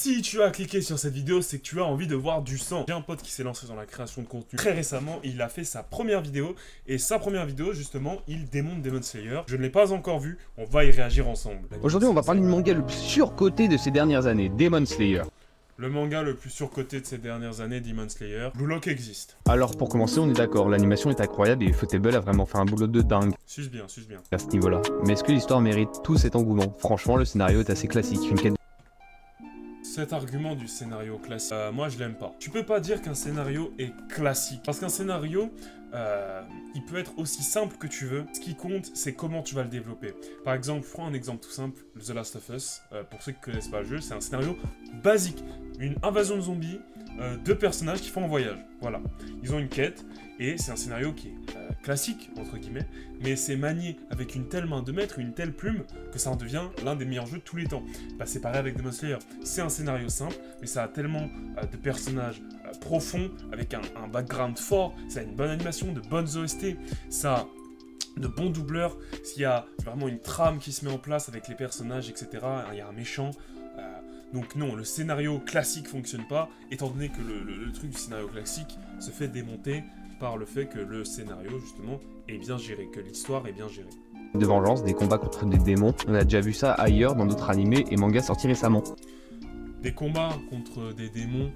Si tu as cliqué sur cette vidéo, c'est que tu as envie de voir du sang. J'ai un pote qui s'est lancé dans la création de contenu très récemment. Il a fait sa première vidéo. Et sa première vidéo, justement, il démonte Demon Slayer. Je ne l'ai pas encore vu. On va y réagir ensemble. Aujourd'hui, on va parler du manga le plus surcoté de ces dernières années, Demon Slayer. Le manga le plus surcoté de ces dernières années, Demon Slayer. Blue Lock existe. Alors pour commencer, on est d'accord, l'animation est incroyable et Ufotable a vraiment fait un boulot de dingue Suce bien, suce bien. à ce niveau-là. Mais est-ce que l'histoire mérite tout cet engouement? Franchement, le scénario est assez classique, une quête. Cet argument du scénario classique, moi je l'aime pas. Tu peux pas dire qu'un scénario est classique. Parce qu'un scénario, il peut être aussi simple que tu veux. Ce qui compte, c'est comment tu vas le développer. Par exemple, prends un exemple tout simple, The Last of Us. Pour ceux qui connaissent pas le jeu, c'est un scénario basique. Une invasion de zombies, deux personnages qui font un voyage. Voilà. Ils ont une quête, et c'est un scénario qui est classique, entre guillemets, mais c'est manié avec une telle main de maître, une telle plume, que ça en devient l'un des meilleurs jeux de tous les temps. Bah, c'est pareil avec Demon Slayer. C'est un scénario simple, mais ça a tellement de personnages profonds, avec un background fort, ça a une bonne animation, de bonnes OST, ça a de bons doubleurs, s'il y a vraiment une trame qui se met en place avec les personnages, etc., il y a un méchant. Donc non, le scénario classique fonctionne pas, étant donné que le truc du scénario classique se fait démonter par le fait que le scénario, justement, est bien géré, que l'histoire est bien gérée. De vengeance, des combats contre des démons, on a déjà vu ça ailleurs dans d'autres animés et mangas sortis récemment. Des combats contre des démons,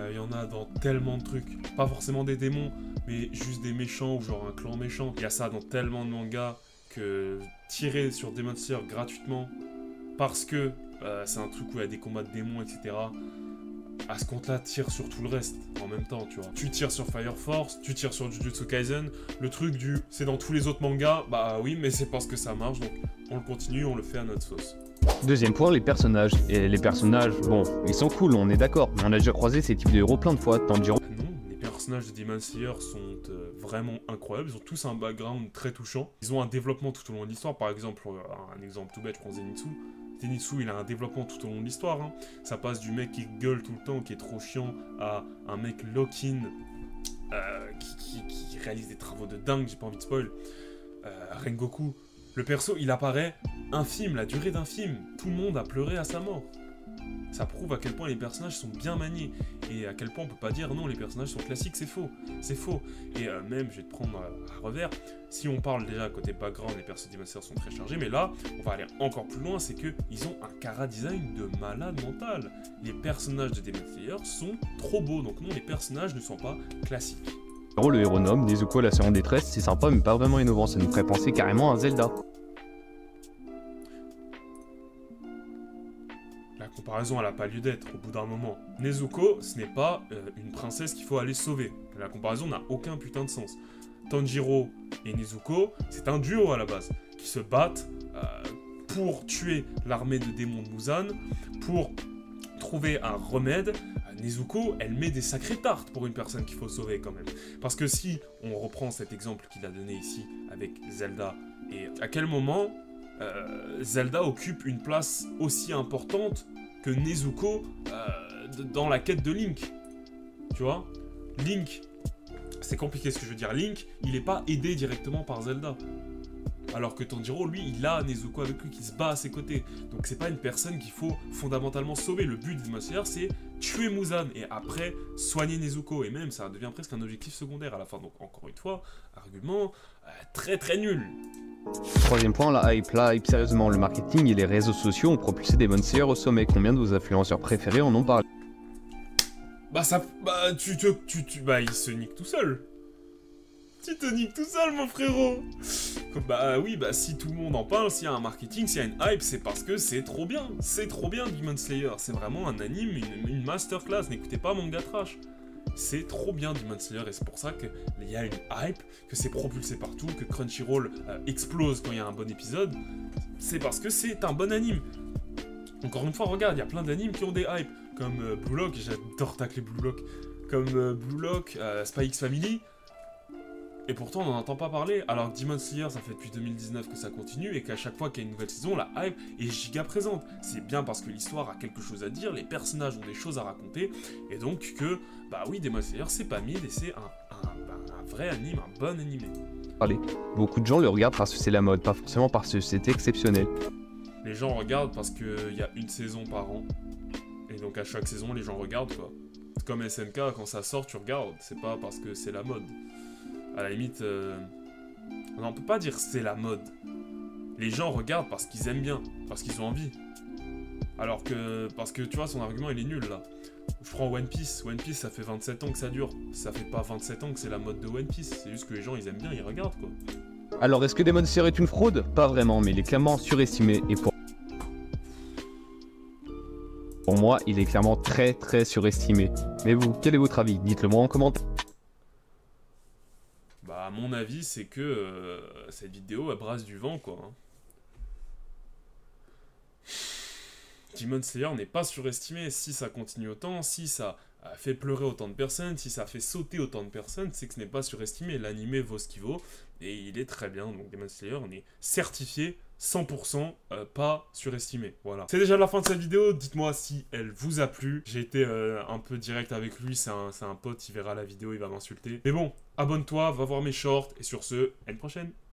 il y en a dans tellement de trucs. Pas forcément des démons, mais juste des méchants ou genre un clan méchant. Il y a ça dans tellement de mangas que tirer sur Demon Slayer gratuitement parce que c'est un truc où il y a des combats de démons, etc. À ce compte-là, tire sur tout le reste en même temps, tu vois. Tu tires sur Fire Force, tu tires sur Jujutsu Kaisen. Le truc c'est dans tous les autres mangas, bah oui, mais c'est parce que ça marche, donc on le continue, on le fait à notre sauce. Deuxième point, les personnages. Et les personnages, bon, ils sont cool, on est d'accord, mais on a déjà croisé ces types de héros plein de fois, Tanjiro. Non, les personnages de Demon Slayer sont vraiment incroyables, ils ont tous un background très touchant. Ils ont un développement tout au long de l'histoire, par exemple, un exemple tout bête, je prends Zenitsu. Zenitsu, il a un développement tout au long de l'histoire. Hein. Ça passe du mec qui gueule tout le temps, qui est trop chiant, à un mec lock-in qui réalise des travaux de dingue, j'ai pas envie de spoil. Rengoku, le perso, il apparaît un film, la durée d'un film. Tout le monde a pleuré à sa mort. Ça prouve à quel point les personnages sont bien maniés. Et à quel point on peut pas dire non, les personnages sont classiques, c'est faux. C'est faux. Et même, je vais te prendre à revers, si on parle déjà côté background, les personnages Demon Slayer sont très chargés, mais là, on va aller encore plus loin, c'est qu'ils ont un chara-design de malade mental. Les personnages de Demon Slayer sont trop beaux, donc non, les personnages ne sont pas classiques. Le héros noble, Nezuko la sœur en détresse, c'est sympa mais pas vraiment innovant, ça nous ferait penser carrément à Zelda. La comparaison, elle n'a pas lieu d'être au bout d'un moment. Nezuko, ce n'est pas une princesse qu'il faut aller sauver. La comparaison n'a aucun putain de sens. Tanjiro et Nezuko, c'est un duo à la base, qui se battent pour tuer l'armée de démons de Muzan, pour trouver un remède. Nezuko, elle met des sacrées tartes pour une personne qu'il faut sauver quand même. Parce que si on reprend cet exemple qu'il a donné ici avec Zelda, et à quel moment Zelda occupe une place aussi importante que Nezuko dans la quête de Link. Tu vois, Link, c'est compliqué ce que je veux dire. Link, il n'est pas aidé directement par Zelda. Alors que Tanjiro, lui, il a Nezuko avec lui qui se bat à ses côtés. Donc c'est pas une personne qu'il faut fondamentalement sauver. Le but de Demon Slayer, c'est tuer Muzan et après soigner Nezuko. Et même, ça devient presque un objectif secondaire à la fin. Donc encore une fois, argument très très nul. Troisième point, la hype, sérieusement, le marketing et les réseaux sociaux ont propulsé Demon Slayer au sommet. Combien de vos influenceurs préférés en ont parlé? Bah il se nique tout seul. Tu te niques tout seul, mon frérot. Bah oui, bah si tout le monde en parle, s'il y a un marketing, s'il y a une hype, c'est parce que c'est trop bien. C'est trop bien, Demon Slayer. C'est vraiment un anime, une masterclass. N'écoutez pas Manga Trash. C'est trop bien Demon Slayer et c'est pour ça qu'il y a une hype, que c'est propulsé partout, que Crunchyroll explose quand il y a un bon épisode. C'est parce que c'est un bon anime. Encore une fois, regarde, il y a plein d'animes qui ont des hypes, comme Blue Lock, j'adore tacler Blue Lock, comme Blue Lock, Spy X Family. Et pourtant, on n'en entend pas parler, alors que Demon Slayer, ça fait depuis 2019 que ça continue, et qu'à chaque fois qu'il y a une nouvelle saison, la hype est giga présente. C'est bien parce que l'histoire a quelque chose à dire, les personnages ont des choses à raconter, et donc que, bah oui, Demon Slayer, c'est pas mid, et c'est un vrai anime, un bon animé. Allez, beaucoup de gens le regardent parce que c'est la mode, pas forcément parce que c'est exceptionnel. Les gens regardent parce qu'il y a une saison par an, et Et donc à chaque saison, les gens regardent, quoi. C'est comme SNK, quand ça sort, tu regardes. C'est pas parce que c'est la mode. À la limite, on peut pas dire c'est la mode. Les gens regardent parce qu'ils aiment bien, parce qu'ils ont envie. Alors que, parce que tu vois, son argument il est nul là. Je prends One Piece, One Piece ça fait 27 ans que ça dure. Ça fait pas 27 ans que c'est la mode de One Piece, c'est juste que les gens ils aiment bien, ils regardent quoi. Alors, est-ce que Demon Slayer est une fraude? Pas vraiment, mais il est clairement surestimé. Et pour moi, il est clairement très très surestimé. Mais vous, quel est votre avis? Dites-le moi en commentaire. Bah à mon avis c'est que cette vidéo elle brasse du vent quoi. Hein. Demon Slayer n'est pas surestimé. Si ça continue autant, si ça fait pleurer autant de personnes, si ça fait sauter autant de personnes, c'est que ce n'est pas surestimé. L'animé vaut ce qu'il vaut, et il est très bien. Donc Demon Slayer, on est certifié 100% pas surestimé. Voilà. C'est déjà la fin de cette vidéo. Dites-moi si elle vous a plu. J'ai été un peu direct avec lui. C'est un pote, il verra la vidéo, il va m'insulter. Mais bon, abonne-toi, va voir mes shorts, et sur ce, à une prochaine.